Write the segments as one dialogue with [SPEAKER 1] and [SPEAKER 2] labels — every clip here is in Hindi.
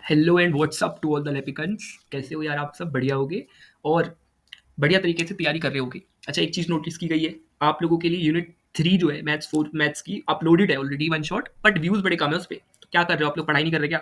[SPEAKER 1] Hello and what's up to all the lepicans. कैसे हो यार? आप सब बढ़िया होगे और बढ़िया तरीके से तैयारी कर रहे होगे। अच्छा, एक चीज़ नोटिस की गई है आप लोगों के लिए, यूनिट 3 जो है मैथ्स 4 मैथ्स की अपलोडेड है already one shot, but views बड़े कम है उस पे। तो क्या कर रहे हो आप लोग? पढ़ाई नहीं कर रहे क्या?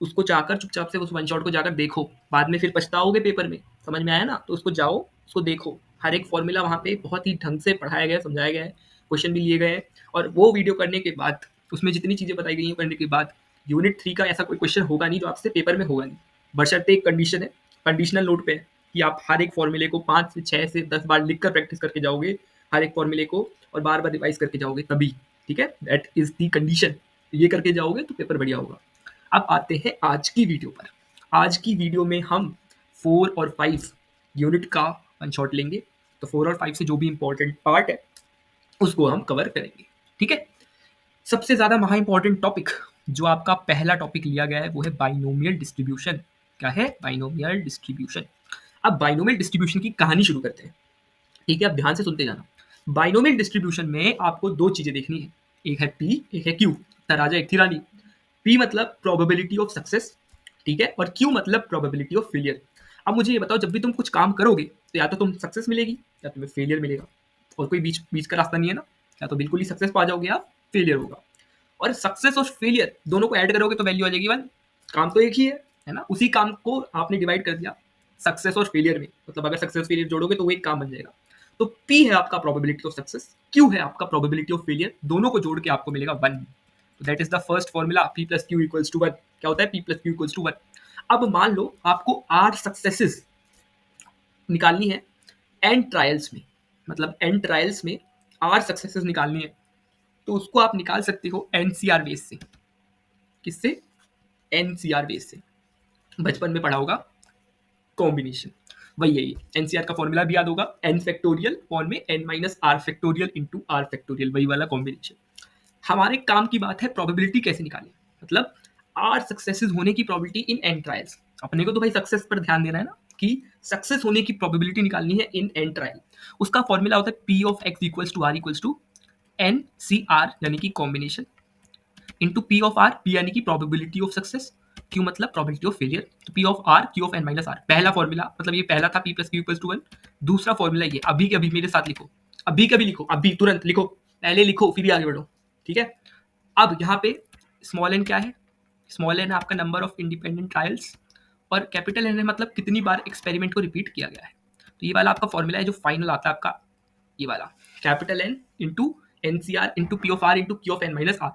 [SPEAKER 1] उसको जाकर चुपचाप से उस वन शॉट को जाकर देखो, बाद में फिर पछताओगे पेपर में। समझ में आया ना? तो उसको जाओ, उसको देखो। हर एक फॉर्मूला वहाँ पे बहुत ही ढंग से पढ़ाया गया है, समझाया गया है, क्वेश्चन भी लिए गए हैं। और वो वीडियो करने के बाद, उसमें जितनी चीज़ें बताई गई हैं करने के बाद, यूनिट 3 का ऐसा कोई क्वेश्चन होगा नहीं जो आपसे पेपर में होगा नहीं। बशर्ते एक कंडीशन है, कंडीशनल नोट पे है कि आप हर एक फॉर्मूले को 5 से 6 से 10 बार लिख कर प्रैक्टिस करके जाओगे, हर एक फॉर्मूले को, और बार-बार रिवाइज़ करके जाओगे तभी, ठीक है? That is the condition. ये करके जाओगे तो पेपर बढ़िया होगा। अब आते हैं आज की वीडियो पर। आज की वीडियो में हम 4 और 5 यूनिट का वन शॉट लेंगे। तो 4 और 5 से जो भी इंपॉर्टेंट पार्ट है उसको हम कवर करेंगे, ठीक है? सबसे ज़्यादा महा इंपॉर्टेंट टॉपिक जो आपका पहला टॉपिक लिया गया है वो है बाइनोमियल डिस्ट्रीब्यूशन। क्या है? Binomial distribution. अब बाइनोमियल डिस्ट्रीब्यूशन की कहानी शुरू करते हैं, ठीक है? अब ध्यान से सुनते जाना। बाइनोमियल डिस्ट्रीब्यूशन में आपको दो चीजें देखनी है, एक है पी, एक है क्यू। राजा एक थी रानी। पी मतलब प्रोबेबिलिटी ऑफ सक्सेस, ठीक है, और क्यू मतलब प्रोबेबिलिटी ऑफ फेलियर। अब मुझे ये बताओ, जब भी तुम कुछ काम करोगे तो या तो तुम सक्सेस मिलेगी या तुम्हें फेलियर मिलेगा, और कोई बीच बीच का रास्ता नहीं है ना। या तो बिल्कुल ही सक्सेस पा जाओगे या फेलियर होगा। और सक्सेस और फेलियर दोनों को ऐड करोगे तो वैल्यू आ जाएगी 1। काम तो एक ही है ना? उसी काम को आपने डिवाइड कर दिया सक्सेस और फेलियर में, मतलब अगर सक्सेस फेलियर जोड़ोगे तो वो एक काम बन जाएगा। तो पी है आपका प्रोबेबिलिटी ऑफ सक्सेस, क्यू है आपका प्रोबेबिलिटी ऑफ फेलियर, दोनों को जोड़ के आपको मिलेगा 1। तो that is the first formula, P plus Q equals to 1। क्या होता है? P plus Q equals to 1। अब मान लो आपको 8 सक्सेसेस निकालनी है एंड ट्रायल्स में, मतलब एंड ट्रायल्स में 8 सक्सेसेस निकालनी है, तो उसको आप निकाल सकते हो एनसीआर बेस से। किससे? एनसीआर बेस से। बचपन में पढ़ा होगा कॉम्बिनेशन, वही है ये। एनसीआर का फॉर्मूला भी याद होगा, एन फैक्टोरियल फॉर्म में N minus R factorial into R factorial, वही वाला कॉम्बिनेशन। हमारे काम की बात है प्रोबेबिलिटी कैसे निकालें, मतलब आर सक्सेसेस होने की प्रोबेबिलिटी इन एन ट्रायल्स। अपने को तो भाई सक्सेस पर ध्यान देना है ना, कि सक्सेस होने की प्रोबेबिलिटी निकालनी है इन एन ट्रायल। उसका फॉर्मूला होता है P of X equals to R equals to N C R यानी कि combination into P of R, P यानी कि प्रोबेबिलिटी ऑफ सक्सेस, क्यू मतलब प्रोबेबिलिटी ऑफ फेलियर। तो P of R Q of N minus R, पहला फॉर्मूला, मतलब ये पहला था P plus Q equals to 1। दूसरा फॉर्मूला ये, अभी के अभी मेरे साथ लिखो, अभी कभी लिखो, अभी तुरंत लिखो, पहले लिखो फिर आगे बढ़ो, ठीक है? अब यहाँ पे स्मॉल एन क्या है? स्मॉल एन है आपका नंबर ऑफ इंडिपेंडेंट ट्रायल्स, और कैपिटल एन है मतलब कितनी बार एक्सपेरिमेंट को रिपीट किया गया है। तो ये वाला आपका फॉर्मूला है जो फाइनल आता है आपका, ये वाला capital N into N C R into P of R into Q of N minus R.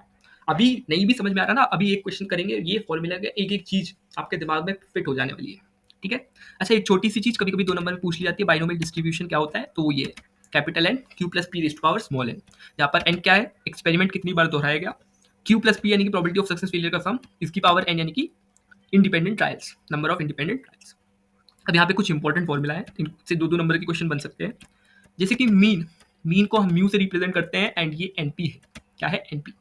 [SPEAKER 1] अभी नहीं भी समझ में आ रहा ना, अभी एक क्वेश्चन करेंगे, ये फॉर्मूला का एक एक चीज आपके दिमाग में फिट हो जाने वाली है, ठीक है? अच्छा, एक छोटी सी चीज कभी कभी 2 नंबर में पूछ ली जाती है, बाइनोमियल डिस्ट्रीब्यूशन क्या होता है? तो ये capital N Q plus P raise power small N. यहाँ पर एन क्या है? एक्सपेरिमेंट कितनी बार दोहराया गया। क्यू प्लस पी यानी कि प्रोबेबिलिटी ऑफ सक्सेस फेलियर का सम, इसकी पावर एन यानी कि independent trials, number of independent trials. अब यहाँ पे कुछ इंपॉर्टेंट फॉर्मूला है, इनसे 2 नंबर के क्वेश्चन बन सकते हैं। जैसे कि मीन, मीन को हम म्यू से रिप्रेजेंट करते हैं, एंड ये एनपी है। क्या है? एनपी।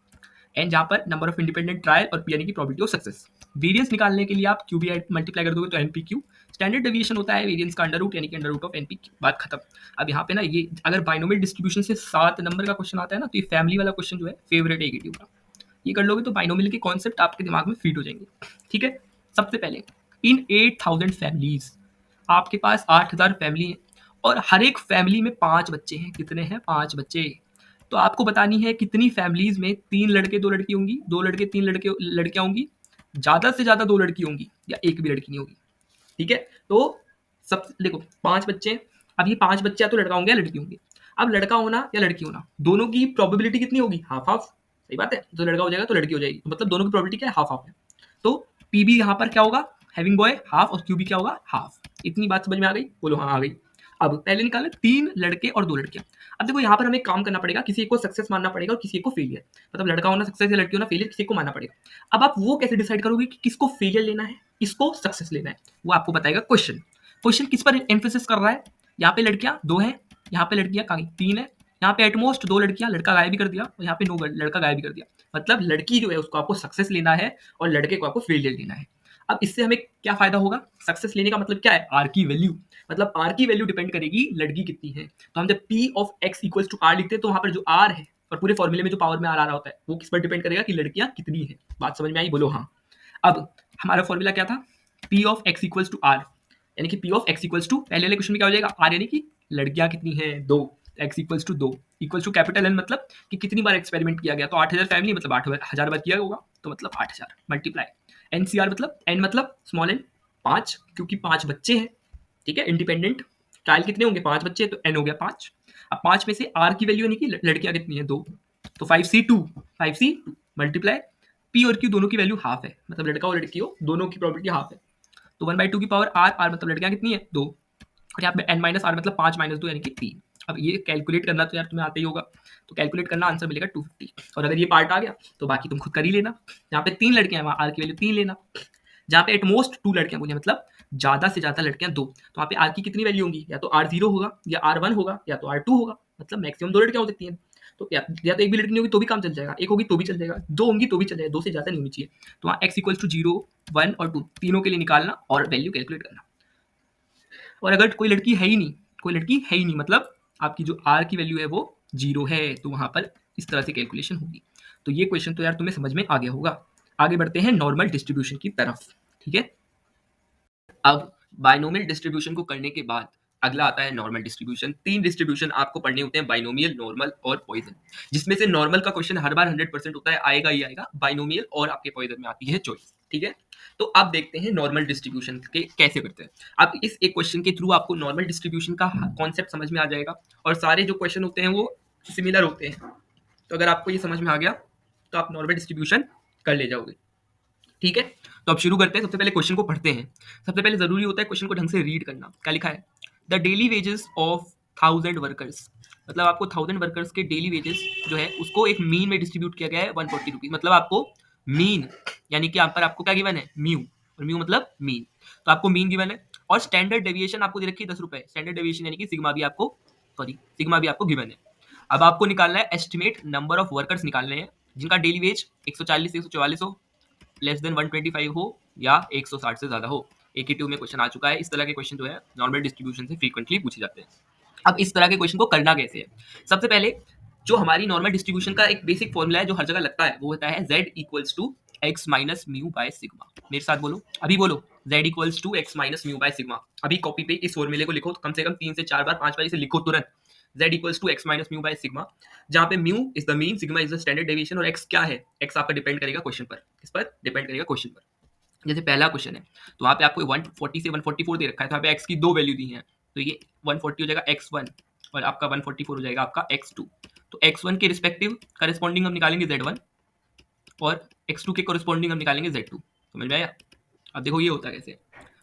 [SPEAKER 1] एन जहाँ पर नंबर ऑफ इंडिपेंडेंट ट्रायल, और पी यानी कि प्रोबेबिलिटी ऑफ सक्सेस। वेरियंस निकालने के लिए आप क्यू भी मल्टीप्लाई कर दोगे तो एनपी क्यू। स्टैंडर्ड डेविएशन होता है वेरियंस का अंडर रूट, यानी कि under root of N P Q. बात खत्म। अब यहाँ पे ना, ये अगर बाइनोमियल डिस्ट्रीब्यूशन से 7 नंबर का क्वेश्चन आता है ना, तो ये फैमिली वाला क्वेश्चन जो है फेवरेट है ईटीयू का। ये कर लोगे तो बाइनोमियल के कॉन्सेप्ट आपके दिमाग में फिट हो जाएंगे, ठीक है? सबसे पहले, इन 8000 फैमिलीज, आपके पास 8000 फैमिली है, और हर एक फैमिली में 5 बच्चे हैं। कितने हैं? 5 बच्चे। तो आपको बतानी है कितनी फैमिलीज में 3 लड़के 2 लड़की होंगी, 2 लड़के 3 लड़के लड़कियां होंगी, ज्यादा से ज्यादा 2 लड़की होंगी, या एक भी लड़की नहीं होगी, ठीक है? तो सब देखो, 5 बच्चे हैं। अब ये 5 बच्चे या तो लड़का होंगे या लड़की होंगी। अब लड़का होना या लड़की होना, दोनों की प्रोबेबिलिटी कितनी होगी? Half half. सही बात है, तो लड़का हो जाएगा तो लड़की हो जाएगी, तो मतलब दोनों की प्रोबेबिलिटी क्या है? हाफ हाफ है। तो पी भी यहाँ पर क्या होगा? हैविंग बॉय हाफ, और क्यू भी क्या होगा? हाफ। इतनी बात समझ में आ गई? बोलो हाँ आ गई। अब पहले निकाले 3 लड़के और 2 लड़कियां। अब देखो यहाँ पर हमें काम करना पड़ेगा, किसी एक को सक्सेस मानना पड़ेगा और किसी एक को फेलियर, मतलब लड़का होना सक्सेस या लड़की होना फेलियर, किसी एक को मानना पड़ेगा। अब आप वो कैसे डिसाइड करोगे कि किसको फेलियर लेना है, किसको सक्सेस लेना है? वो आपको बताएगा क्वेश्चन। क्वेश्चन किस पर एम्फेसिस कर रहा है? यहाँ पे लड़कियां 2 हैं, यहाँ पे लड़कियां कहाँ गई? 3 है। यहाँ पे एटमोस्ट 2 लड़कियां, लड़का गायब भी कर दिया, और यहाँ पे नो लड़का गायब भी कर दिया। मतलब लड़की जो है उसको आपको सक्सेस लेना है, और लड़के को आपको फेलियर लेना है। अब इससे हमें क्या फायदा होगा? सक्सेस लेने का मतलब क्या है? आर की वैल्यू, मतलब आर की वैल्यू डिपेंड करेगी लड़की कितनी है। तो हम जब P of X equals to R लिखते हैं, तो वहां पर जो आर है, और पूरे फॉर्मूले में जो पावर में आर आ रहा होता है, वो किस पर डिपेंड करेगा कि लड़कियां कितनी है। बात समझ में आई? बोलो हाँ। अब हमारा फॉर्मूला क्या था, P of X equals to R, यानी कि P of X equals to पहले वाले क्वेश्चन में क्या हो जाएगा, आर यानी कि लड़कियां कितनी हैं, दो, एक्स इक्वल्स टू दो, इक्वल्स टू कैपिटल एन मतलब कि कितनी बार एक्सपेरिमेंट किया गया, तो 8000 फैमिली मतलब 8000 बार किया होगा, तो मतलब 8000 मल्टीप्लाई एनसीआर मतलब एन मतलब स्मॉल एन 5, क्योंकि 5 बच्चे हैं, ठीक है, इंडिपेंडेंट ट्रायल कितने होंगे, 5 बच्चे, तो एन हो गया 5। अब 5 में से आर की वैल्यू यानी कि लड़कियां कितनी है, दो, तो 5c2 5c2 मल्टीप्लाई पी और क्यू दोनों की वैल्यू हाफ है, मतलब लड़का और लड़की हो दोनों की प्रोबेबिलिटी हाफ है, तो 1/2 की पावर आर, आर मतलब लड़कियां कितनी है, दो, और यहाँ पे एन माइनस आर मतलब 5 माइनस 2 यानी कि 3। अब ये कैलकुलेट करना तो यार तुम्हें आता ही होगा, तो कैलकुलेट करना, आंसर मिलेगा 250, और अगर ये पार्ट आ गया तो बाकी तुम खुद कर ही लेना। यहाँ पे 3 लड़कियां हैं, वहाँ आर की वैल्यू 3 लेना, जहाँ पे एटमोस्ट 2 लड़कियां बोली, मतलब ज्यादा से ज्यादा लड़कियां 2, तो वहाँ पे आर की कितनी वैल्यू होगी, या तो आर 0 होगा, या आर 1 होगा, या तो आर 2 होगा, मतलब मैक्सिमम 2 लड़कियां हो सकती हैं, तो या तो एक भी लड़की नहीं होगी तो भी काम चल जाएगा, एक होगी तो भी चल जाएगा, 2 होंगी तो भी चल जाएगा, 2 से ज्यादा नहीं होनी चाहिए। तो वहाँ एक्स इक्वल्स टू 0, 1 और 2 तीनों के लिए निकालना और वैल्यू कैलकुलेट करना। और अगर कोई लड़की है ही नहीं, कोई लड़की है ही नहीं, मतलब आपकी जो आर की वैल्यू है वो 0 है, तो वहां पर इस तरह से कैलकुलेशन होगी। तो ये क्वेश्चन तो यार तुम्हें समझ में आ गया होगा। आगे बढ़ते हैं नॉर्मल डिस्ट्रीब्यूशन की तरफ, ठीक है। अब बाइनोमियल डिस्ट्रीब्यूशन को करने के बाद अगला आता है नॉर्मल डिस्ट्रीब्यूशन। 3 डिस्ट्रीब्यूशन आपको पढ़ने होते हैं, बाइनोमियल, नॉर्मल और पॉइजन, जिसमें से नॉर्मल का क्वेश्चन हर बार 100% होता है, आएगा ही आएगा, बाइनोमियल और आपके पॉइजन में आती है चॉइस, ठीक है। तो अब देखते हैं नॉर्मल डिस्ट्रीब्यूशन के कैसे करते हैं। अब इस एक क्वेश्चन के थ्रू आपको नॉर्मल डिस्ट्रीब्यूशन का कॉन्सेप्ट समझ में आ जाएगा, और सारे जो क्वेश्चन होते हैं वो सिमिलर होते हैं, तो अगर आपको ये समझ में आ गया तो आप नॉर्मल डिस्ट्रीब्यूशन कर ले जाओगे, ठीक है। तो अब शुरू करते हैं, सबसे पहले क्वेश्चन को पढ़ते हैं। सबसे पहले जरूरी होता है क्वेश्चन को ढंग से रीड करना। क्या लिखा है, the daily wages of 1000 workers, मतलब आपको 1000 वर्कर्स के डेली वेजेस जो है उसको एक मीन में डिस्ट्रीब्यूट किया गया है 140 रुपीज, मतलब आपको मीन, यानी कि यहाँ पर आपको क्या गिवन है, म्यू, और म्यू मतलब मीन, तो आपको मीन गिवन है, और स्टैंडर्ड डेविएशन आपको दे रखी है 10 रुपए, स्टैंडर्ड डेविएशन यानी कि सिग्मा भी आपको, सॉरी सिग्मा भी आपको गिवन है। अब आपको निकालना है एस्टिमेट नंबर ऑफ वर्कर्स निकालने हैं जिनका डेली वेज 140 से 144 हो, लेस देन 125 हो, या 160 से ज्यादा हो। AQ में क्वेश्चन आ चुका है, इस तरह के क्वेश्चन जो है नॉर्मल डिस्ट्रीब्यूशन से फ्रीक्वेंटली पूछे जाते हैं। अब इस तरह के क्वेश्चन को करना कैसे है, सबसे पहले जो हमारी नॉर्मल डिस्ट्रीब्यूशन का एक बेसिक फॉर्मूला है जो हर जगह लगता है, वो होता है z equals to X minus mu by sigma. मेरे साथ बोलो, अभी बोलो, z equals to X minus mu by sigma. अभी कॉपी पे इस फॉर्मूले को लिखो, कम से कम 3 से 4 बार 5 बार इसे लिखो तुरंत, z equals to X minus mu by sigma, जहाँ पे mu is the mean, sigma is the standard deviation, और x क्या है, x आपका डिपेंड करेगा क्वेश्चन पर, किस पर डिपेंड करेगा, क्वेश्चन पर। जैसे पहला क्वेश्चन है तो वहाँ पे आपको 140 से 144 दे रखा है, तो यहाँ पे x की दो वैल्यू दी है, तो ये 140 हो जाएगा x1, और आपका 144 हो जाएगा आपका x2। तो x1 के रिस्पेक्टिव करस्पॉन्डिंग हम निकालेंगे z1, और x2 के करस्पॉन्डिंग हम निकालेंगे z2, समझ में आया। अब देखो ये होता है कैसे,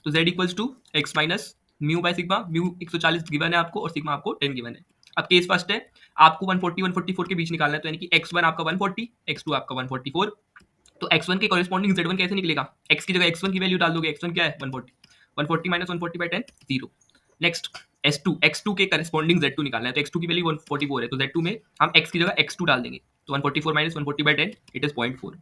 [SPEAKER 1] तो z equals to X minus mu by sigma, mu 140 given है आपको और सिग्मा आपको 10 गिवन है। अब केस फर्स्ट है, आपको 140 144 के बीच निकालना है, तो यानी कि x1 आपका 140, x2 आपका 144, तो x1 के कॉरेस्पॉन्डिंग z1 कैसे निकलेगा, x की जगह x1 की वैल्यू डाल दोगे, x1 क्या है 140, 140 माइनस 140 बाय 10 0। नेक्स्ट x2 के कॉरेस्पॉन्डिंग z2 निकालना है, तो x2 की वैल्यू 144 है, तो z2 में हम x की जगह x2 डाल देंगे, तो 144 माइनस 140 बाय 10 इट इज 0.4।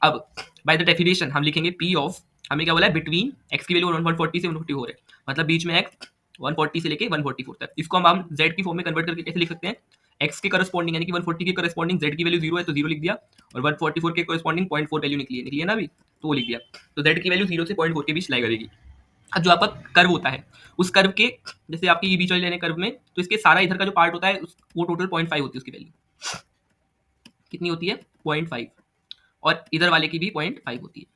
[SPEAKER 1] अब बाय द डेफिनेशन हम लिखेंगे p ऑफ, हमें क्या बोला है, बिटवीन x की वैल्यू 140 से 144 है, मतलब बीच में x 140 से लेके 144 तक। इसको हम z की फॉर्म में कन्वर्ट करके कैसे लिख सकते हैं, x के करस्पॉन्डिंग यानी कि 140 के करस्पॉन्डिंग z की वैल्यू 0 है तो 0 लिख दिया, और 144 के करस्पॉन्डिंग 0.4 वैल्यू निकली है ना अभी, तो वो लिख दिया, तो z की वैल्यू 0 से 0.4 के बीच लाई करेगी। अब जो आपका कर्व होता है उस कर्व के, जैसे आपके ये बीच वाले लाइन कर्व में, तो इसके सारा इधर का जो पार्ट होता है वो टोटल 0.5 होती है, उसकी वैल्यू कितनी होती है 0.5, और इधर वाले की भी 0.5 होती है,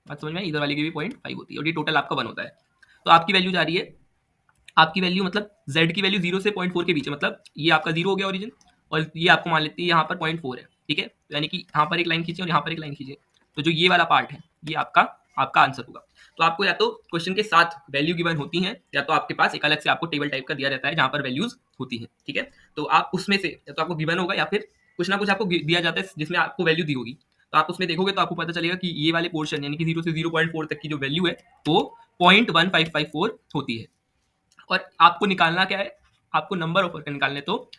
[SPEAKER 1] बात समझ में, इधर वाले की भी 0.5 होती है, और ये टोटल आपका 1 होता है। तो आपकी वैल्यू जा रही है, आपकी वैल्यू मतलब z की वैल्यू 0 से 0.4 के बीच है, मतलब ये आपका 0 हो गया ओरिजिन, और ये आपको मान लेती है यहाँ पर 0.4 है, ठीक है, यानी कि यहाँ पर एक लाइन खींचे और यहाँ पर एक लाइन खींचे, तो जो ये वाला पार्ट है ये आपका आपका आंसर होगा। तो आपको या तो क्वेश्चन के साथ वैल्यू गिवन होती है, या तो आपके पास एक अलग से आपको टेबल टाइप का दिया रहता है जहाँ पर वैल्यूज होती है, ठीक है। तो आप उसमें से या तो आपको गिवन होगा या फिर कुछ ना कुछ आपको दिया जाता है जिसमें आपको वैल्यू दी होगी, तो आप उसमें देखोगे तो आपको पता चलेगा कि ये वाले पोर्शन यानी कि 0 से 0.4 तक की जो वैल्यू है वो 0.1554 होती है। और आपको निकालना क्या है, आपको नंबर ऑफ वर्कर निकालने, तो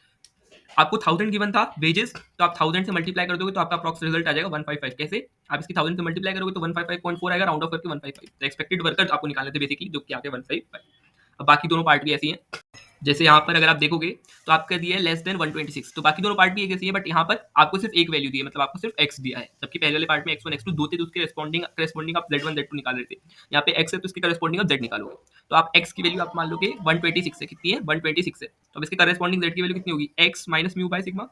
[SPEAKER 1] आपको 1000 गिवन था वेजेस, तो आप 1000 से मल्टीप्लाई कर दोगे तो आपका अप्रॉक्स रिजल्ट आ जाएगा 155। कैसे, आप इसकी 1000 से मल्टीप्लाई करोगे तो 155.4 आएगा, राउंड ऑफ करके 155, तो एक्सपेक्टेड वर्कर आपको निकालने थे बेसिकली, जो कि आगे 155। अब बाकी दोनों पार्ट भी ऐसी हैं। जैसे यहाँ पर अगर आप देखोगे तो आपका दिया है लेस देन 126, तो बाकी दोनों पार्ट भी एक जैसी है, बट यहाँ पर आपको सिर्फ एक वैल्यू दी है, मतलब आपको सिर्फ x दिया है, जबकि पहले वाले पार्ट में x1 x2 दो थे, तो उसके करेस्पॉन्डिंग आप z1 z2 निकाल रहे थे। यहाँ पे x है तो इसके करेस्पॉन्डिंग आप z निकालोगे, तो आप x की वैल्यू आप मान लोगे 126 है, कितनी है 126 है, तो अब इसके करेस्पॉन्डिंग z की वैल्यू कितनी होगी x minus mu by sigma,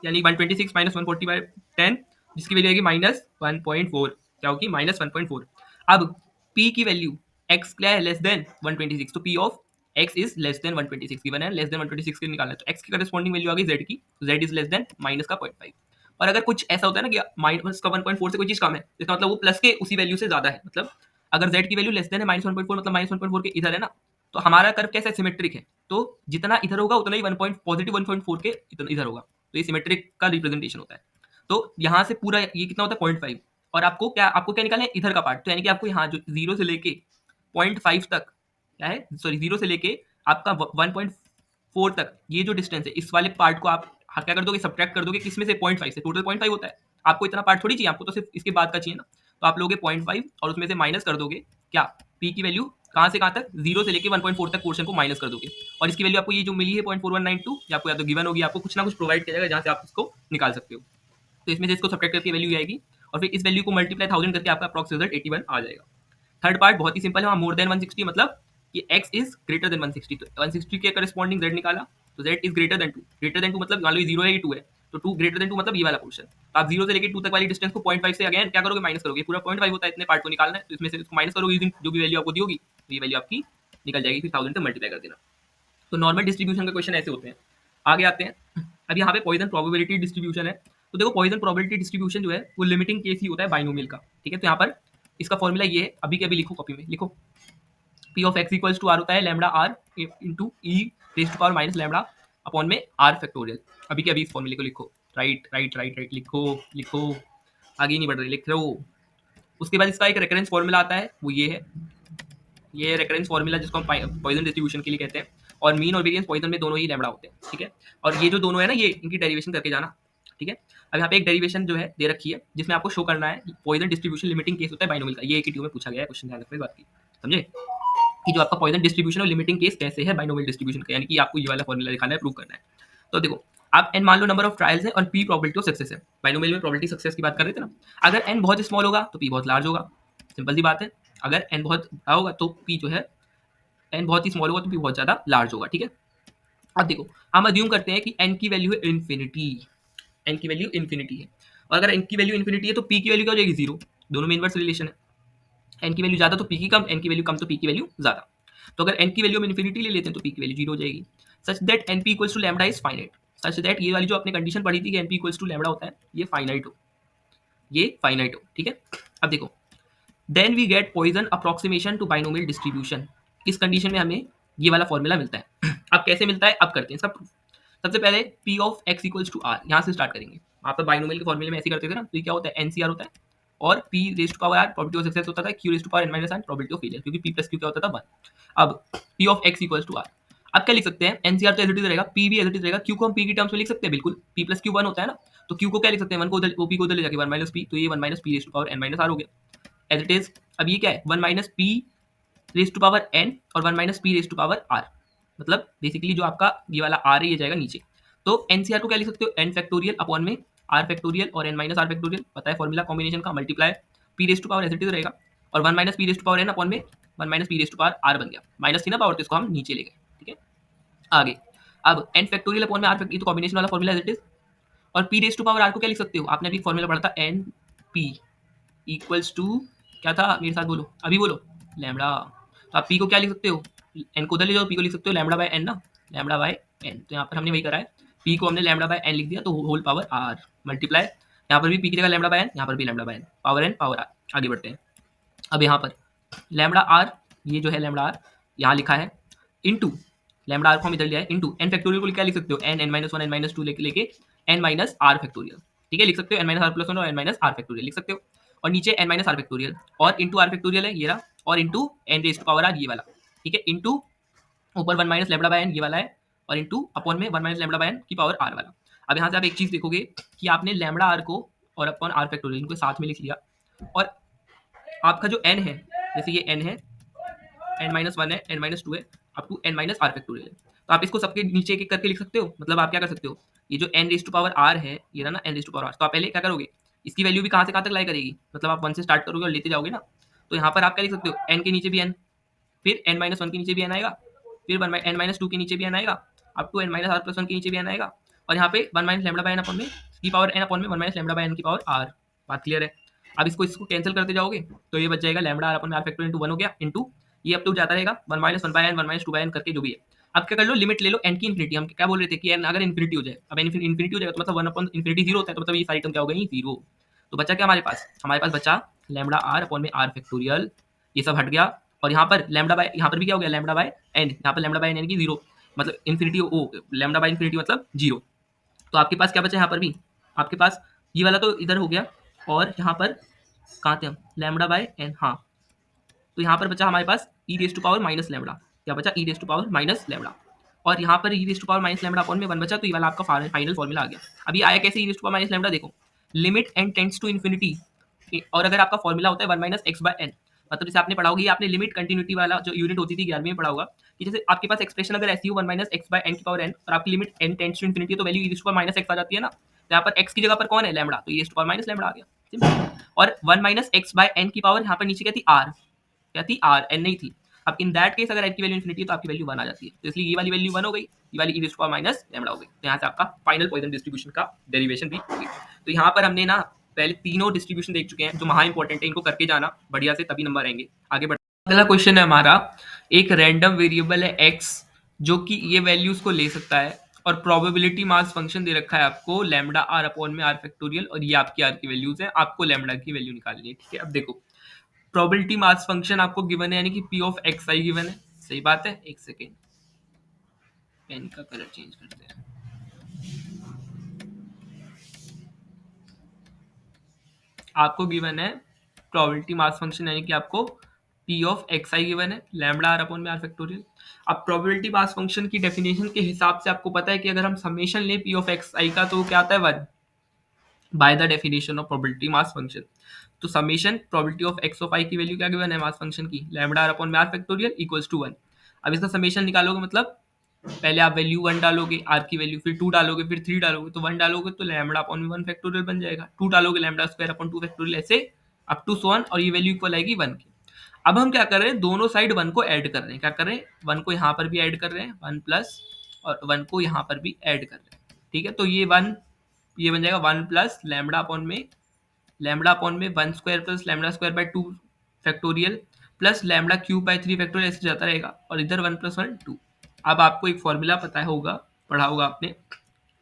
[SPEAKER 1] यानी 126 माइनस 140 बाय 10, जिसकी वैल्यू आएगी माइनस 1.4, क्या होगी माइनस 1.4। अब p की वैल्यू x क्या है लेस देन 126, तो p of x is less then 126 given है, लेस देन 126 के निकालना है, तो x की करस्पॉन्डिंग वैल्यू आ गई z की, तो z is less then minus का 0.5। और अगर कुछ ऐसा होता है ना कि माइनस का 1.4 से कोई चीज कम है, इसका मतलब वो प्लस के उसी वैल्यू से ज्यादा है, मतलब अगर z की वैल्यू लेस देन है माइनस 1.4, मतलब माइनस 1.4 के इधर है ना, तो हमारा कर्व कैसा सिमेट्रिक है, तो जितना इधर होगा उतना ही पॉजिटिव 1.4 के इधर होगा, तो ये सिमेट्रिक का रिप्रेजेंटेशन होता है। तो यहाँ से पूरा ये कितना होता है 0.5, और आपको क्या निकालना है इधर का पार्ट, तो यानी कि आपको यहाँ जो 0 से लेके 0.5 तक क्या है, सॉरी 0 से लेके आपका 1.4 तक ये जो डिस्टेंस है, इस वाले पार्ट को आप क्या कर दोगे, सब्ट्रैक्ट कर दोगे किसमें से 0.5 से, टोटल 0.5 होता है, आपको इतना पार्ट थोड़ी चाहिए, आपको तो सिर्फ इसके बाद का चाहिए ना, तो आप लोगे 0.5 और उसमें से माइनस कर दोगे क्या p की वैल्यू कहाँ से कहाँ तक, 0 से लेके 1.4 तक पोर्शन को माइनस कर दोगे, और इसकी वैल्यू आपको ये जो मिली है 0.4192, ये आपको या तो गिवन होगी, आपको कुछ ना कुछ प्रोवाइड किया जाएगा जहाँ से आप इसको निकाल सकते हो, तो इसमें से इसको सब्ट्रैक्ट करके वैल्यू आएगी, और फिर इस वैल्यू को मल्टीप्लाई 1000 करके आपका अप्रॉक्स रिजल्ट 81 आ जाएगा। थर्ड पार्ट बहुत ही सिंपल है, वहाँ मोर देन 160 मतलब कि x इज ग्रेटर देन 160, तो 160 के करस्पॉन्डिंग z निकाला, तो z इज ग्रेटर देन 2 मतलब मान लो ये 0 है ये 2 है, तो 2 ग्रेटर देन 2 मतलब ये वाला पोर्शन, तो आप 0 से लेके 2 तक वाली डिस्टेंस को 0.5 से अगेन क्या करोगे माइनस करोगे, पूरा 0.5 होता है, इतने पार्ट को निकालना है, तो इसमें से इसको माइनस करोगे यूजिंग जो भी वैल्यू आपको दी होगी, तो ये वैल्यू आपकी निकल जाएगी, फिर 1000 से मल्टीप्लाई कर देना। तो नॉर्मल डिस्ट्रीब्यूशन के क्वेश्चन ऐसे होते हैं। आगे आते हैं, अब यहाँ पे पॉइजन प्रोबेबिलिटी डिस्ट्रीब्यूशन है, तो देखो पॉइजन प्रोबेबिलिटी डिस्ट्रीब्यूशन जो है वो लिमिटिंग केस ही होता है बाइनोमियल का, ठीक है, तो यहाँ पर इसका फॉर्मूला ये है, अभी के अभी लिखो, कॉपी में लिखो, p of x equals to r होता है lambda r into e raise to power minus lambda upon में r फैक्टोरियल, अभी के अभी इस फॉर्मूले को लिखो, राइट राइट राइट राइट लिखो लिखो, आगे नहीं बढ़ रही, लिख रहे हो। उसके बाद इसका एक रेफरेंस फॉर्मूला आता है, वो ये है, ये रेफरेंस फॉर्मूला जिसको हम पॉइजन डिस्ट्रीब्यूशन के लिए कहते हैं, और मीन और वेरिएंस पॉइजन में दोनों ही लैम्डा होते हैं, ठीक है, और ये जो दोनों है ना ये इनकी डेरिवेशन करके जाना, ठीक है। अब यहाँ पे एक डेरिवेशन जो है दे रखी है जिसमें आपको शो करना है पॉइजन डिस्ट्रीब्यूशन लिमिटिंग केस होता है बाइनोमियल का, ये एक ही में पूछा गया है क्वेश्चन, ध्यान रखना इस बात की, समझे, कि जो आपका पॉइजन डिस्ट्रीब्यूशन और लिमिटिंग केस कैसे है बाइनोमियल डिस्ट्रीब्यूशन का, यानी कि आपको ये वाला फॉर्मूला दिखाना है, प्रूव करना है। तो देखो आप n मान लो नंबर ऑफ ट्रायल्स है और p प्रोबेबिलिटी ऑफ सक्सेस है, बाइनोमियल में प्रोबेबिलिटी सक्सेस की बात कर रहे थे ना, अगर n बहुत स्मॉल होगा तो p बहुत लार्ज होगा, सिंपल सी बात है, अगर n बहुत बड़ा होगा तो p जो है n बहुत ही स्मॉल होगा तो p बहुत ज्यादा लार्ज होगा, ठीक है। अब देखो हम अज्यूम करते हैं कि n की वैल्यू है इन्फिनिटी, n की वैल्यू इन्फिनिटी है, और अगर n की वैल्यू इन्फिनिटी है तो p की वैल्यू क्या हो जाएगी 0, दोनों में इनवर्स रिलेशन है, n की वैल्यू ज्यादा तो p की कम, n की वैल्यू कम तो p की वैल्यू ज्यादा, तो अगर n की वैल्यू हम इन्फिनिटी ले लेते हैं तो p की वैल्यू 0 हो जाएगी, such that np equals to lambda is finite, such that ये वाली जो आपने कंडीशन पढ़ी थी कि np इक्वल्स टू लैम्डा होता है, ये फाइनाइट हो, ये फाइनाइट हो, ठीक है। अब देखो then we get Poisson approximation to binomial distribution, इस कंडीशन में हमें ये वाला फॉर्मूला मिलता है। अब कैसे मिलता है, अब करते हैं इसका प्रूफ। सबसे पहले p of x equals to r, यहाँ से स्टार्ट करेंगे, आप तो बाइनोमियल के फॉर्मूले में ऐसे करते थे ना, तो ये क्या होता है NCR होता है, और p raise to power r probability of success होता था, q raise to power n minus r probability of failure, क्योंकि p प्लस q क्या होता था 1। अब p of x equals to r, अब क्या लिख सकते हैं, NCR तो एज इट इज रहेगा, p भी एज इट इज रहेगा, q को हम p की टर्म्स में लिख सकते हैं, बिल्कुल p प्लस q 1 होता है ना, तो q को क्या लिख सकते हैं 1 को उधर p को उधर ले जाके 1 माइनस p, तो ये 1 minus p raise to power n minus r हो गया एज इट इज। अब ये क्या है 1 minus p raise to power n और 1 minus p raise to power r, मतलब बेसिकली जो आपका ये वाला r है ये जाएगा नीचे, तो NCR को क्या लिख सकते हो n फैक्टोरियल अपॉन में r फैक्टोरियल और n माइनस r फैक्टोरियल, पता है फॉर्मूला कॉम्बिनेशन का, multiply p raise to power as it is रहेगा, और 1 minus p raise to power n upon में 1 minus p raise to power r बन गया, माइनस थी ना पावर तो इसको हम नीचे ले गए, ठीक है। आगे अब n फैक्टोरियल अपॉन में r फैक्टोरियल, तो कॉम्बिनेशन वाला फॉर्मूला एज इट इज, और p raise to power r को क्या लिख सकते हो, आपने अभी फॉर्मूला पढ़ा था np इक्वल्स टू क्या था, मेरे साथ बोलो अभी बोलो, लैम्डा, तो आप p को क्या लिख सकते हो, n को उधर ले जाओ, p को लिख सकते हो लैम्डा बाय n ना, लैम्डा बाय n, तो यहाँ पर हमने वही करा है, p को हमने लैम्डा बाय n लिख दिया, तो होल पावर r मल्टीप्लाई, यहाँ पर भी p की जगह लैम्डा बाय n, यहाँ पर भी lambda by n, power n power r। आगे बढ़ते हैं, अब यहाँ पर लैम्डा r, ये जो है लैम्डा r यहाँ लिखा है, इनटू लैम्डा r को हम इधर लिया है, इनटू n फैक्टोरियल को क्या लिख सकते हो, n माइनस 1 n माइनस 2 लेके n माइनस r फैक्टोरियल, ठीक है, लिख सकते हो n माइनस r प्लस 1 और n माइनस r फैक्टोरियल लिख सकते हो, और नीचे n माइनस r फैक्टोरियल और इंटू r फैक्टोरियल है ये रहा, और into n raise to power r ये वाला, ठीक है, इंटू ऊपर 1 माइनस लैम्डा बाय n ये वाला है, और इंटू अपॉन में 1 माइनस लैम्डा बाय n की पावर r वाला। अब यहाँ से आप एक चीज देखोगे कि आपने लैम्डा r को और अपॉन r फैक्टोरियल इनको साथ में लिख लिया, और आपका जो n है, जैसे ये n है, n माइनस 1 है, n माइनस 2 है, up to n minus R factorial है। तो आप इसको सबके नीचे एक एक करके लिख सकते हो। मतलब आप क्या कर सकते हो, ये जो n raise to power r है, ये ना n raise to power r, तो आप पहले क्या करोगे, इसकी वैल्यू भी कहाँ से कहाँ तक लाई करेगी, मतलब आप 1 से स्टार्ट करोगे और लेते जाओगे ना। तो यहाँ पर आप क्या लिख सकते हो, n के नीचे भी n, फिर n माइनस वन के नीचे भी n आएगा, फिर n माइनस टू के नीचे भी n आएगा, up to n minus R plus one के नीचे भी n आएगा, और यहाँ पे 1 minus lambda by n upon में की पावर n अपॉन में 1 माइनस लैम्डा बाय n की पावर r। बात क्लियर है। अब इसको इसको कैंसिल करते जाओगे तो ये बच जाएगा लैम्डा आर अपॉन में आर फैक्टोरियल इंटू 1 हो गया, इंटू ये अब तो जाता रहेगा 1 minus 1 by n 1 minus 2 by n करके जो भी है। अब क्या कर लो, लिमिट ले लो n की इन्फिनिटी। हम क्या बोल रहे थे कि n अगर इन्फिनिटी हो जाए, अब n इन्फिनिटी हो जाएगा तो मतलब 1 अपॉन इन्फिनिटी 0 होता है, तो मतलब ये सारी टर्म क्या हो गई, 0। तो बचा क्या हमारे पास बचा लैम्डा आर अपॉन में आर फैक्टोरियल, ये सब हट गया। और यहाँ पर लैम्डा बाय, यहाँ पर भी क्या हो गया, लैम्डा बाय n, यहाँ पर लैम्डा बाय n की 0, मतलब इन्फिनिटी ओ लैम्डा बाय इन्फिनिटी मतलब 0। तो आपके पास क्या बचा यहाँ पर भी, आपके पास ये वाला तो इधर हो गया, और यहाँ पर कहाँ थे हम, लैम्डा बाय n, हाँ। तो यहाँ पर बचा हमारे पास E raise to power minus lambda, क्या बचा, E raise to power minus lambda, और यहाँ पर E raise to power minus lambda upon में 1 बचा, तो ये वाला आपका फाइनल फॉर्मूला आ गया। अब ये आया कैसे, E raise to power minus lambda, देखो limit n tends to infinity, और अगर आपका फॉर्मूला होता है 1 माइनस एक्स बाय एन, मतलब जैसे आपने पढ़ा होगा, ये आपने लिमिट कंटिन्यूटी वाला जो यूनिट होती थी 11वीं में पढ़ा होगा, कि जैसे आपके पास एक्सप्रेशन अगर ऐसी हो 1 माइनस एक्स बाय एन की पावर एन, और आपकी limit n tends to infinity, तो value E raise to power minus X आ जाती है ना। तो यहाँ पर x की जगह पर कौन है, लैम्डा, तो E raise to power minus lambda आ गया, सिंपल। और 1 माइनस एक्स बाय एन की पावर यहाँ पर नीचे क्या थी, r, क्या थी, आर, एन नहीं थी। अब इन दैट केस अगर एन की वैल्यू इन्फिनिटी है तो आपकी वैल्यू 1 आ जाती है, तो इसलिए ये वाली वैल्यू 1 हो गई, ये वाली E raise to power minus lambda हो गई। तो यहाँ से आपका फाइनल पॉइसन डिस्ट्रीब्यूशन का डेरिवेशन भी हो गई। तो यहाँ पर हमने ना पहले तीनों डिस्ट्रीब्यूशन देख चुके हैं जो महा इंपॉर्टेंट है, इनको करके जाना बढ़िया से, तभी नंबर आएंगे। आगे बढ़, अगला क्वेश्चन है हमारा, एक रैंडम वेरिएबल है x जो कि ये वैल्यूज को ले सकता है, और प्रोबेबिलिटी मास फंक्शन दे रखा है आपको लैम्डा आर अपॉन में आर फैक्टोरियल, और ये आपकी आर की वैल्यूज है, आपको लैम्डा की वैल्यू निकालनी है, ठीक है। अब देखो प्रोबेबिलिटी मास फंक्शन आपको गिवन है, यानी कि P of x I given है, सही बात है। एक सेकेंड, पेन का कलर चेंज करते हैं। आपको गिवन है प्रोबेबिलिटी मास फंक्शन, यानी कि आपको P of x I given है, लैम्डा आर अपॉन में आर फैक्टोरियल। अब प्रोबेबिलिटी मास फंक्शन की डेफिनेशन के हिसाब से आपको पता है कि अगर हम समेशन लें पी ऑफ एक्स आई का, तो वो क्या आता है, 1 by the definition of probability mass function. तो summation probability of X of I की वैल्यू क्या गिवन है मास फंक्शन की, लैम्डा आर अपॉन में आर फैक्टोरियल इक्वल्स टू 1। अब इसका समेशन निकालोगे, मतलब पहले आप वैल्यू 1 डालोगे आर की वैल्यू, फिर 2 डालोगे, फिर 3 डालोगे, तो 1 डालोगे तो लैम्डा अपॉन में 1 फैक्टोरियल बन जाएगा, 2 डालोगे लैम्डा स्क्वायर अपॉन 2 फैक्टोरियल, ऐसे अप टू सो ऑन, और ये वैल्यू इक्वल आएगी 1 की। अब हम क्या कर रहे हैं, दोनों साइड 1 को ऐड कर रहे हैं, क्या कर रहे हैं, 1 को यहाँ पर भी ऐड कर रहे हैं, 1 प्लस, और 1 को यहाँ पर भी ऐड कर रहे हैं, ठीक है। तो ये 1, ये बन जाएगा 1 प्लस लैम्डा अपॉन में 1 square plus lambda square by 2 factorial plus lambda cube by 3 factorial, ऐसे जाता रहेगा, और इधर 1 प्लस 1 2। अब आपको एक फॉर्मूला पता होगा, पढ़ा होगा आपने,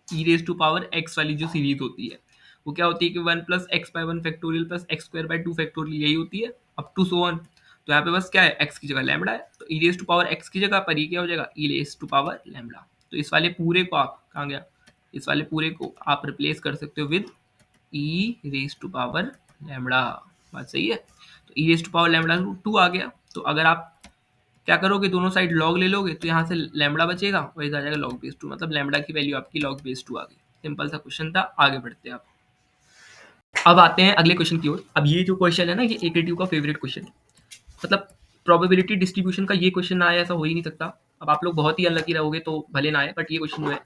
[SPEAKER 1] ई रेज टू पावर एक्स वाली जो सीरीज होती है, वो क्या होती है कि 1 plus X by 1 factorial plus X square by 2 factorial, यही होती है अप टू सो ऑन। तो यहाँ पे बस क्या है, एक्स की जगह लैम्डा है, तो E raise to power x की जगह पर ये क्या हो जाएगा, ई रेज टू पावर लैम्डा। तो इस वाले पूरे को आप, कहाँ गया, इस वाले पूरे को आप रिप्लेस कर सकते हो with E raise to power lambda. बात सही है। तो E raise to power lambda 2 आ गया। तो अगर आप क्या करोगे, दोनों साइड लॉग ले लोगे, तो यहाँ से लैम्डा बचेगा, और इधर आ जाएगा लॉग बेस 2, मतलब लैम्डा की वैल्यू आपकी लॉग बेस 2 आ गई। सिंपल सा क्वेश्चन था, आगे बढ़ते हैं आप। अब आते हैं अगले क्वेश्चन की ओर। अब ये जो क्वेश्चन है ना, ये एकेटीयू का फेवरेट क्वेश्चन है, मतलब प्रोबेबिलिटी डिस्ट्रीब्यूशन का ये क्वेश्चन ना आए ऐसा हो ही नहीं सकता। अब आप लोग बहुत ही अनलकी रहोगे तो भले ना आए, बट ये क्वेश्चन जो है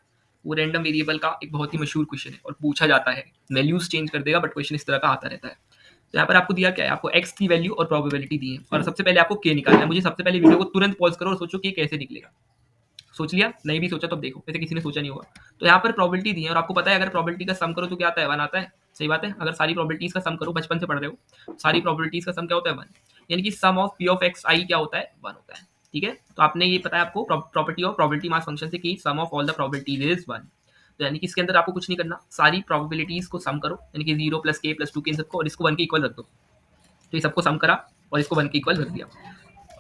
[SPEAKER 1] वो रैंडम वेरिएबल का एक बहुत ही मशहूर क्वेश्चन है, और पूछा जाता है, वैल्यूज चेंज कर देगा, बट क्वेश्चन इस तरह का आता रहता है। तो यहाँ पर आपको दिया क्या है, आपको एक्स की वैल्यू और प्रोबेबिलिटी दी है, और सबसे पहले आपको के निकालना है। मुझे सबसे पहले वीडियो को तुरंत पॉज करो और सोचो कि कैसे निकलेगा। सोच लिया, नहीं भी सोचा तो अब देखो, वैसे किसी ने सोचा नहीं होगा। तो यहाँ पर प्रोबेबिलिटी दी है, और आपको पता है अगर प्रोबेबिलिटी का सम करो तो क्या आता है, 1 आता है, सही बात है। अगर सारी प्रोबेबिलिटीज का सम करो, बचपन से पढ़ रहे हो, सारी प्रोबेबिलिटीज का सम क्या होता है, 1, यानी कि sum of P of x आई क्या होता है, 1 होता है, ठीक है। तो आपने ये पता है आपको property of probability mass function से कि sum of all the probabilities is 1। तो यानी कि इसके अंदर आपको कुछ नहीं करना, सारी प्रोबेबिलिटीज को सम करो, यानी कि 0 प्लस के प्लस 2 के इन सबको, और इसको 1 के इक्वल रख दो। तो ये सबको सम करा और इसको 1 के इक्वल रख दिया।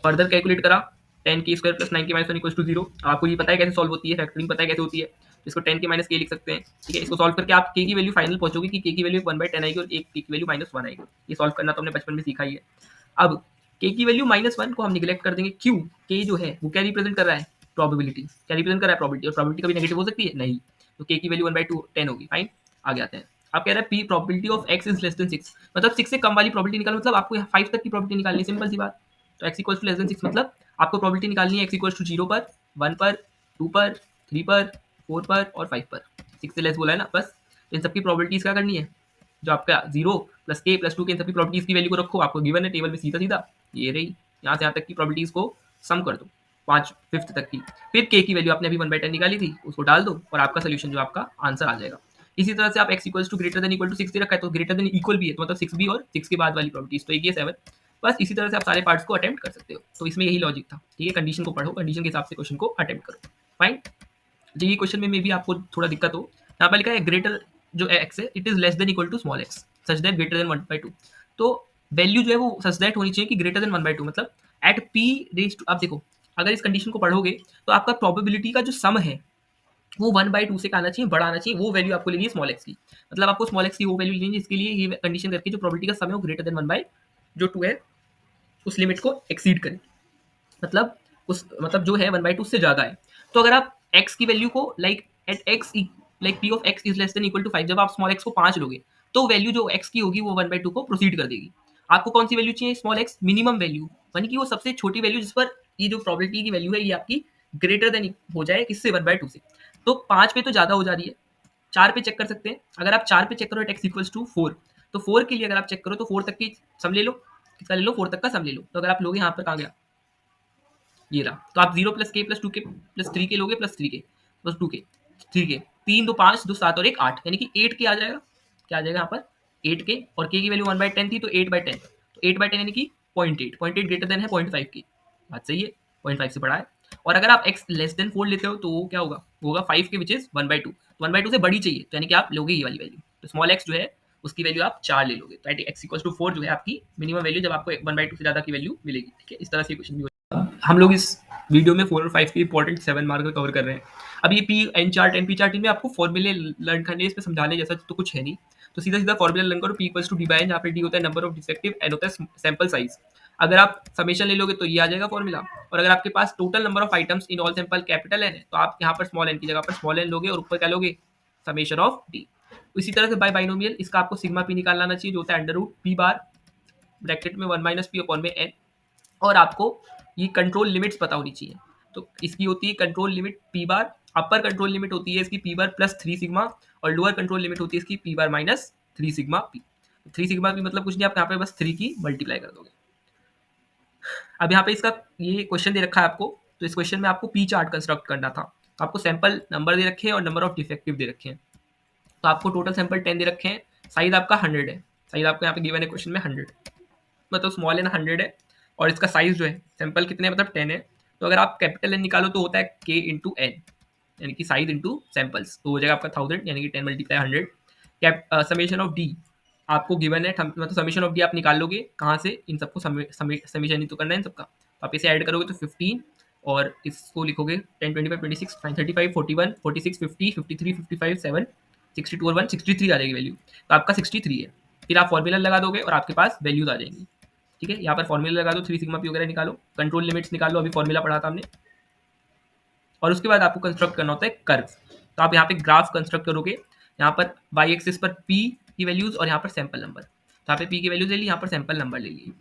[SPEAKER 1] फर्दर कैलकुलेट करा, 10 की स्क्वायर प्लस 9 की माइनस 1 इक्वल्स टू 0। आपको ये पता है कैसे सॉल्व होती है, फैक्टरिंग पता है कैसे होती है, तो इसको 10 के माइनस के लिख सकते हैं, ठीक है। इसको सॉल्व करके आप के की वैल्यू फाइनल पहुंचोगे कि के की वैल्यू 1/10 आएगी, और एक के की वैल्यू -1 आएगी। ये सॉल्व करना तो हमने बचपन में सीखा ही है। अब के की वैल्यू -1 को हम निगलेक्ट कर देंगे, क्यों, के जो है वो क्या रिप्रेजेंट कर रहा है, प्रोबेबिलिटी, क्या रिप्रेजेंट कर रहा है, प्रोबेबिलिटी, और प्रोबेबिलिटी कभी नेगेटिव हो सकती है, नहीं। तो के की वैल्यू 1/2 10 होगी, फाइन। आगे आते हैं, आप कह रहे हैं P probability of x is less than 6, मतलब 6 से कम वाली प्रोबेबिलिटी निकालो, मतलब आपको 5 तक की प्रोबेबिलिटी निकालनी है, सिंपल सी बात। तो x equals to less than 6 मतलब आपको प्रोबेबिलिटी निकालनी है x इक्वल्स टू 0 पर, 1 पर, 2 पर, 3 पर, 4 पर और 5 पर। 6 से लेस बोला है ना, बस इन सबकी प्रोबेबिलिटीज क्या करनी है, जो आपका 0 प्लस k प्लस 2 के इन सभी प्रोबेबिलिटीज की वैल्यू को रखो, आपको गिवन है टेबल में सीधा सीधा, ये रही, यहाँ से यहाँ तक की प्रोबेबिलिटीज को सम कर दो 5 फिफ्थ तक की, फिर k की वैल्यू आपने अभी 1/10 निकाली थी उसको डाल दो और आपका सोल्यूशन जो आपका आंसर आ जाएगा। इसी तरह से आप x equals to greater than equal to 6 दे रखा है तो ग्रेटर देन इक्वल भी है, तो मतलब 6 भी और 6 के बाद वाली प्रोबेबिलिटीज, तो एक ये 7, बस इसी तरह से आप सारे पार्ट्स को अटेम्प्ट कर सकते हो। तो इसमें यही लॉजिक था, ठीक है, कंडीशन को पढ़ो, कंडीशन के हिसाब से क्वेश्चन को अटेम्प्ट करो, फाइन। तो ये क्वेश्चन में भी आपको थोड़ा दिक्कत हो, यहाँ पर लिखा है ग्रेटर जो x है it is less than equal to small x such that greater than 1/2, तो वैल्यू जो है वो सच दैट होनी चाहिए कि ग्रेटर देन 1/2, मतलब एट p रेज टू, आप देखो अगर इस कंडीशन को पढ़ोगे तो आपका प्रोबेबिलिटी का जो सम है वो 1/2 से आना चाहिए, बड़ा आना चाहिए, वो वैल्यू आपको लेनी है स्मॉल एक्स की, मतलब आपको स्मॉल एक्स की वो वैल्यू लेनी है जिसके लिए ये कंडीशन करके जो प्रोबेबिलिटी का सम है वो ग्रेटर देन 1/2 है उस लिमिट को एक्सीड करे, मतलब उस मतलब जो है 1/2 से ज्यादा है। तो अगर आप x की वैल्यू को like at x like p of x is less than equal to 5, जब आप स्मॉल x को 5 लोगे तो वैल्यू जो x की होगी वो 1/2 को प्रोसीड कर देगी। आपको कौन सी वैल्यू चाहिए, स्मॉल x मिनिमम वैल्यू, यानी कि वो सबसे छोटी वैल्यू जिस पर ये जो प्रोबेबिलिटी की वैल्यू है ये आपकी ग्रेटर देन हो जाए किससे, 1/2 से। तो 5 पे तो ज्यादा हो जा रही है, 4 पे चेक कर सकते हैं, अगर आप 4 पे चेक करो x इक्वल्स टू 4, तो 4 के लिए अगर आप चेक करो तो 4 तक की सम ले लो, किसका ले लो, 4 तक का सम ले लो, तो अगर आप लोगे यहाँ पर कहाँ गया, ये रहा, तो आप 0 प्लस के प्लस 2 के प्लस 3 के लोगे प्लस 3 के प्लस 2 के 3 के 3 2 5 2 7 और 1 8, यानी कि 8 के आ जाएगा, क्या आ जाएगा यहाँ पर 8 के, और के की वैल्यू 1/10 थी तो 8/10, तो 8/10 यानी कि 0.8, 0.8 ग्रेटर देन है 0.5 की, बात सही है, 0.5 से बड़ा है। और अगर आप x लेस देन 4 लेते हो तो वो क्या होगा, वो होगा 5 के विच इज 1/2, तो 1/2 से बड़ी चाहिए तो यानी कि आप लोगे ये वाली वैल्यू, तो स्मॉल x जो है उसकी वैल्यू आप 4 ले लोगे, तो x इक्वल्स टू 4 जो है आपकी मिनिमम वैल्यू जब आपको 1/2 से ज्यादा की वैल्यू मिलेगी, ठीक है, इस तरह से क्वेश्चन भी हम लोग इस वीडियो में 4 और 5 के इंपॉर्टेंट 7 मार्कर कवर कर रहे हैं। अब ये P N chart N P chart में आपको फॉर्मूले लर्न करने, इसमें समझाने जैसा तो कुछ है नहीं, तो सीधा सीधा फॉर्मूला लर्न करो, P equals to D by N, जहाँ पे डी होता है नंबर ऑफ डिफेक्टिव, एन होता है सैंपल साइज। अगर आप समेशन ले लोगे तो ये आ जाएगा फॉर्मूला, और अगर आपके पास total number of items in all sample capital N है तो आप यहाँ पर स्मॉल एन की जगह पर स्मॉल एन लोगे और ऊपर क्या लोगे, समेशन ऑफ डी। इसी तरह से बाय बाइनोमियल इसका आपको सिग्मा पी निकालना आना चाहिए जो होता है under root P bar bracket में 1 माइनस पी अपॉन में एन, और आपको ये कंट्रोल लिमिट्स पता होनी चाहिए, तो इसकी होती है कंट्रोल लिमिट पी बार, अपर कंट्रोल लिमिट होती है इसकी पी बार प्लस 3 सिग्मा, और लोअर कंट्रोल लिमिट होती है इसकी पी बार minus 3 sigma P. 3 sigma P मतलब कुछ नहीं, आप यहाँ पे बस 3 की मल्टीप्लाई कर दोगे। अब यहाँ पे इसका ये क्वेश्चन दे रखा है आपको, तो इस क्वेश्चन में आपको पी चार्ट कंस्ट्रक्ट करना था, तो आपको सैंपल नंबर दे रखे हैं और नंबर ऑफ डिफेक्टिव दे रखे हैं, तो आपको टोटल सैंपल 10 दे रखे हैं, साइज आपका 100 है, साइज आपको यहाँ पे गिवन है क्वेश्चन में 100, मतलब स्मॉल एन 100 है और इसका साइज जो है सैंपल कितने मतलब 10 है, तो अगर आप कैपिटल एन निकालो तो होता है के इंटू एन, यानी कि साइज इंटू सैंपल्स, तो हो जाएगा आपका 1000 यानी कि 10 multiply 100। Cap summation of D आपको गिवन है, मतलब समेशन ऑफ डी आप निकाल लोगे कहाँ से, इन सबको समेशन ही तो करना है इन सबका, तो आप इसे ऐड करोगे तो 15 और इसको लिखोगे 10 25 26 35 41 46 50 53 55 7 62 और 1 63 आ जाएगी वैल्यू, तो आपका 63 है, फिर आप फॉर्मूला लगा दोगे और आपके पास वैल्यूज आ जाएंगी, ठीक है, यहाँ पर फॉर्मूला लगा दो, 3 सिग्मा पी वगैरह निकालो, कंट्रोल लिमिट्स निकालो, अभी फॉर्मूला पढ़ा था हमने, और उसके बाद आपको कंस्ट्रक्ट करना होता है कर्व, तो आप यहाँ पे ग्राफ कंस्ट्रक्ट करोगे, यहाँ पर वाई एक्सिस पर पी की वैल्यूज और यहाँ पर सैंपल नंबर, तो यहाँ पे पी की वैल्यूज ले ली, यहाँ पर सैंपल नंबर ले लिए,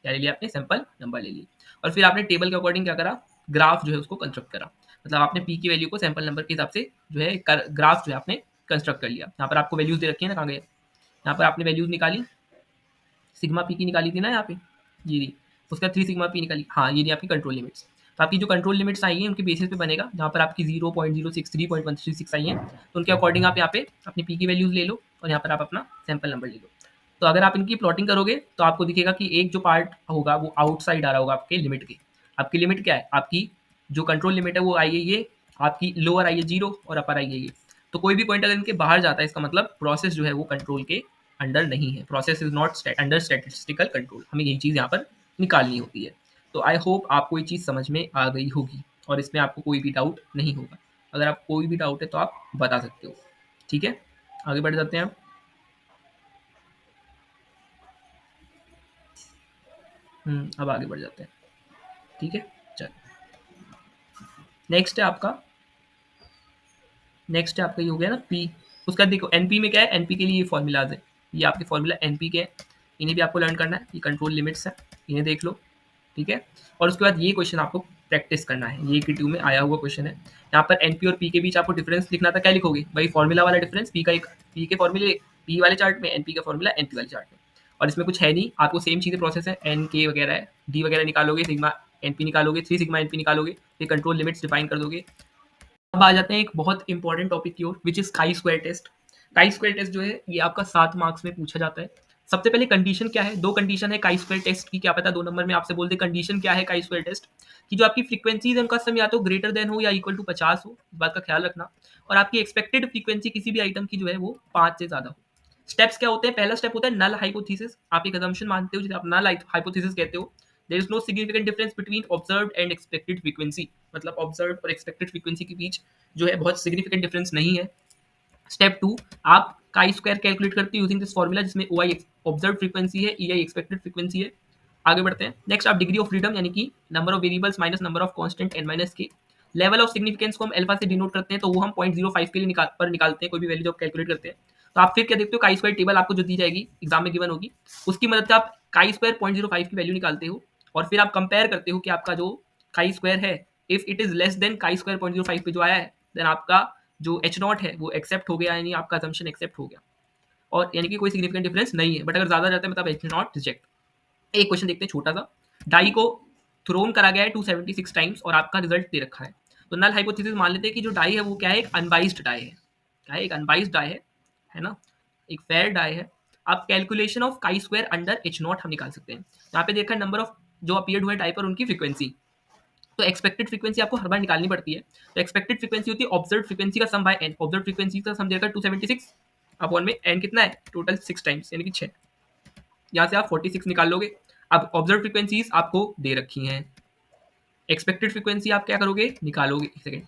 [SPEAKER 1] क्या ले लिया आपने, सैंपल नंबर ले ली, और फिर आपने टेबल के अकॉर्डिंग क्या करा, ग्राफ जो है उसको कंस्ट्रक्ट करा, मतलब आपने पी की वैल्यू को सैंपल नंबर के हिसाब से जो है ग्राफ जो है आपने कंस्ट्रक्ट कर लिया। यहाँ पर आपको वैल्यूज दे रखी है ना, कहाँ गए, यहाँ पर आपने वैल्यूज निकाली, सिग्मा पी की निकाली थी ना यहाँ पे, ये रही, उसका 3 सिग्मा पी निकाली, हाँ ये रही आपकी कंट्रोल लिमिट्स, तो आपकी जो कंट्रोल लिमिट्स आई हैं उनके बेसिस पे बनेगा, जहाँ पर आपकी 0.063.136 आई हैं, तो उनके अकॉर्डिंग आप यहाँ पे अपनी पी की वैल्यूज ले लो और यहाँ पर आप अपना सैंपल नंबर ले लो। तो अगर आप इनकी प्लॉटिंग करोगे तो आपको दिखेगा कि एक जो पार्ट होगा वो आउटसाइड आ रहा होगा आपके लिमिट के, आपकी लिमिट क्या है, आपकी जो कंट्रोल लिमिट है वो आई है ये, आपकी लोअर आई है 0 और अपर आई है ये, तो कोई भी पॉइंट अगर इनके बाहर जाता है इसका मतलब प्रोसेस जो है वो कंट्रोल के अंडर नहीं है, process is not under statistical control, हमें यही चीज़ यहाँ पर निकालनी होती है। तो आई होप आपको ये चीज़ समझ में आ गई होगी और इसमें आपको कोई भी डाउट नहीं होगा, अगर आपको कोई भी डाउट है तो आप बता सकते हो, ठीक है, आगे बढ़ जाते हैं आप। अब आगे बढ़ जाते हैं, ठीक है, चलो नेक्स्ट है आपका, नेक्स्ट है आपका ये हो गया ना पी, उसका देखो एनपी में क्या है, एनपी के लिए ये फॉर्मूलाज है, ये आपके फॉर्मूला एनपी के हैं, इन्हें भी आपको लर्न करना है, ये कंट्रोल लिमिट्स है, इन्हें देख लो, ठीक है? और उसके बाद ये क्वेश्चन आपको प्रैक्टिस करना है, ये Q में आया हुआ क्वेश्चन है। यहाँ पर एनपी और पी के बीच आपको डिफरेंस लिखना था, क्या लिखोगे? वही फॉर्मूला वाला डिफरेंस, पी के फॉर्मूले पी वाले चार्ट में, एनपी का फॉर्मूला एनपी वाले चार्ट में। और इसमें कुछ है नहीं, आपको सेम चीज़ें प्रोसेस है, एन के वगैरह है, डी वगैरह निकालोगे, सिग्मा एनपी निकालोगे, 3 सिग्मा एनपी निकालोगे, फिर कंट्रोल लिमिट्स डिफाइन कर दोगे। अब आ जाते हैं एक बहुत इंपॉर्टेंट टॉपिक की ओर, which is chi square test. Chi square test जो है ये आपका 7 मार्क्स में पूछा जाता है। सबसे पहले कंडीशन क्या है, दो कंडीशन है काई स्क्वायर टेस्ट की, क्या पता 2 नंबर में आपसे बोल दे कंडीशन क्या है काई स्क्वायर टेस्ट की, जो आपकी फ्रीक्वेंसीज है उनका सम या तो ग्रेटर देन हो या इक्वल टू 50 हो, इस बात का ख्याल रखना। और आपकी एक्सपेक्टेड फ्रीक्वेंसी किसी भी आइटम की जो है वो 5 से ज्यादा हो। स्टेप्स क्या होते हैं, पहला स्टेप होता है नल हाइपोथेसिस। आप एक assumption मानते हो जिसे आप नल हाइपोथेसिस कहते हो। There is no significant difference between observed and expected frequency, मतलब ऑब्जर्व्ड और एक्सपेक्टेड फ्रीक्वेंसी के बीच जो है बहुत सिग्निफिकेंट डिफरेंस नहीं है। स्टेप 2, आप काई स्क्वायर कैलकुलेट करते हो यूजिंग दिस फॉर्मूला, जिसमें ओ आई ऑब्जर्व फ्रीक्वेंसी है, ई आई एक्सपेक्टेड फ्रीक्वेंसी है। आगे बढ़ते हैं। नेक्स्ट आप डिग्री ऑफ फ्रीडम यानी कि number of variables minus number of constant N minus K, level of significance को हम अल्फा से डिनोट करते हैं, तो वो हम 0.05 के लिए निकालते हैं कोई भी वैल्यू जब कैलकुलेट करते हैं। तो आप फिर क्या देखते हो, काई स्क्वायर टेबल आपको जो दी जाएगी एग्जाम में गिवन होगी, उसकी मदद से आप काई स्क्वायर 0.05 की वैल्यू निकालते हो, और फिर आप कंपेयर करते हो कि आपका जो काई स्क्वायर है, if it is less then chi square 0.05 पे जो आया है, देन आपका जो एच नॉट है वो एक्सेप्ट हो गया, यानी आपका असम्पशन एक्सेप्ट हो गया, और यानी कि कोई सिग्निफिकेंट डिफरेंस नहीं है। बट अगर ज्यादा जाता है मतलब एच नॉट रिजेक्ट। एक क्वेश्चन देखते हैं छोटा सा। डाई को थ्रोन करा गया है 276 टाइम्स और आपका रिजल्ट दे रखा है। तो नल हाइपोथेसिस मान लेते हैं कि जो डाई है वो क्या है, एक अनबाइज्ड डाई है। क्या है, एक अनबाइज्ड डाई है ना, एक फेयर डाई है। आप calculation of chi square under H not हम निकाल सकते हैं। यहाँ पे देखा नंबर ऑफ जो अपीयर्ड हुए डाई पर उनकी फ्रीक्वेंसी। तो एक्सपेक्टेड फ्रीक्वेंसी आपको हर बार निकालनी पड़ती है। तो एक्सपेक्टेड फ्रीक्वेंसी होती है ऑब्जर्व फ्रीक्वेंसी का सम बाय एन। ऑब्जर्व फ्रीक्वेंसी का सम देकर 276 अपॉन में एन कितना है टोटल 6 टाइम्स यानी कि 6। यहाँ से आप 46 निकाल लोगे। अब ऑब्जर्व फ्रीक्वेंसीज आपको दे रखी हैं, एक्सपेक्टेड फ्रीक्वेंसी आप क्या करोगे, निकालोगे। एक सेकंड,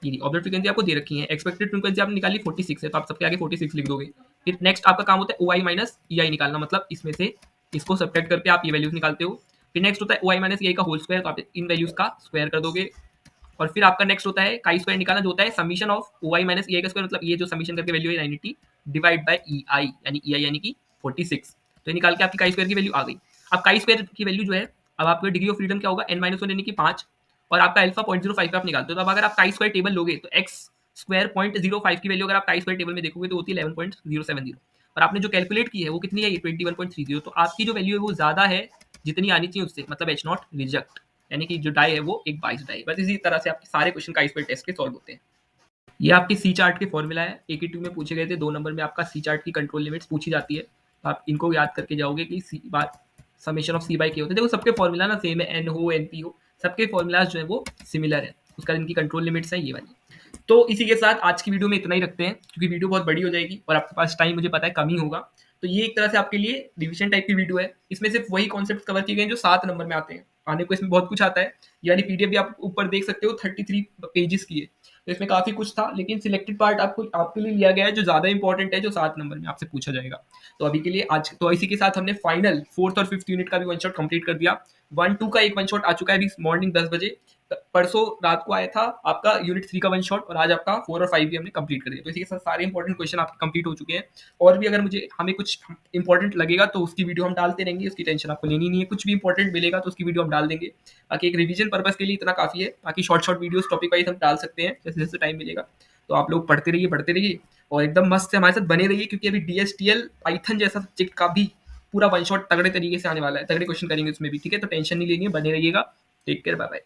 [SPEAKER 1] ये ऑब्जर्व फ्रीक्वेंसी आपको दे रखी है, एक्सपेक्टेड फ्रीक्वेंसी आपने निकाली 46 है, तो आप सबके आगे 46 लिख दोगे। फिर नेक्स्ट आपका काम होता है ओ आई माइनस ई आई निकालना, मतलब इसमें से इसको सब्ट्रैक्ट करके आप ये वैल्यूज निकालते हो। फिर नेक्स्ट होता है ओ आई माइनस ई आई का होल स्क्वायर, तो आप इन वैल्यूज का स्क्वायर कर दोगे। और फिर आपका नेक्स्ट होता है काई स्क्वायर निकालना, जो होता है summation of O I minus E I का स्क्वायर, मतलब ये जो समीशन करके वैल्यू है 980 डिवाइड बाय ई आई, यानी ई आई यानी कि 46। तो ये निकाल के आपकी काई स्क्वायर की वैल्यू आ गई। अब काई स्क्वायर की वैल्यू जो है, अब आपका डिग्री ऑफ फ्रीडम क्या होगा, एन माइनस वन यानी कि 5, और आपका अल्फा 0.05 पे आप निकालते हो। तो अब अगर आप काई स्क्वायर टेबल लोगे तो एक्स स्क्वायर 0.05 की वैल्यू अगर आप काई स्क्वायर टेबल में देखोगे तो होती है 11.070, और आपने जो कैलकुलेट की है वो कितनी है, ये 21.30। तो आपकी जो वैल्यू है वो ज्यादा है जितनी आनी चाहिए उससे, मतलब एच नॉट रिजेक्ट, यानी कि जो डाई है वो एक 22 डाई। बस इसी तरह से आपके सारे क्वेश्चन काई स्क्वायर टेस्ट के सॉल्व होते हैं। ये आपके सी चार्ट के फॉर्मूला है, AQ2 में पूछे गए थे। 2 नंबर में आपका सी चार्ट की कंट्रोल लिमिट्स पूछी जाती है, तो आप इनको याद करके जाओगे कि सी बार समेशन ऑफ सी बाई के होते हैं। देखो सबके फॉर्मूला ना सेम है, एन हो एन पी हो, सबके फॉर्मूलाज जो है वो सिमिलर है, उसका इनकी कंट्रोल लिमिट्स है ये वाली। तो इसी के साथ आज की वीडियो में इतना ही रखते हैं, क्योंकि वीडियो बहुत बड़ी हो जाएगी और आपके पास टाइम मुझे पता है कम ही होगा। तो ये एक तरह से आपके लिए रिविजन टाइप की वीडियो है, इसमें सिर्फ वही कॉन्सेप्ट कवर किए गए हैं जो 7 नंबर में आते हैं। आने को इसमें बहुत कुछ आता है, यानी पीडीएफ भी आप ऊपर देख सकते हो, 33 पेजेस की है, तो इसमें काफी कुछ था, लेकिन सिलेक्टेड पार्ट आपको आपके लिए लिया गया है जो ज्यादा इंपॉर्टेंट है, जो 7 नंबर में आपसे पूछा जाएगा। तो अभी के लिए आज तो इसी के साथ हमने फाइनल 4th और 5th यूनिट का भी वन शॉट कंप्लीट कर दिया। 1-2 का एक वन शॉट आ चुका है अभी मॉर्निंग 10 बजे, परसों रात को आया था आपका यूनिट 3 का वन शॉट, और आज आपका 4 और 5 भी हमने कंप्लीट कर दिया। तो इसी के साथ सारे इंपॉर्टेंट क्वेश्चन आपके कंप्लीट हो चुके हैं। और भी अगर मुझे हमें कुछ इंपॉर्टेंट लगेगा तो उसकी वीडियो हम डालते रहेंगे, उसकी टेंशन आपको लेनी नहीं है। कुछ भी इंपॉर्टेंट मिलेगा तो उसकी वीडियो हम डाल देंगे। बाकी एक रिवीजन पर्पस के लिए इतना काफी है, बाकी short short videos topic wise हम डाल सकते हैं जैसे जैसे टाइम मिलेगा। तो आप लोग पढ़ते रहिए और एकदम मस्त से हमारे साथ बने रहिए, क्योंकि अभी DSTL पाइथन जैसा सब्जेक्ट का भी पूरा वन शॉट तगड़े तरीके से आने वाला है, तगड़े क्वेश्चन करेंगे उसमें भी, ठीक है? तो टेंशन नहीं लेनी है, बने रहिएगा। Take care, bye bye.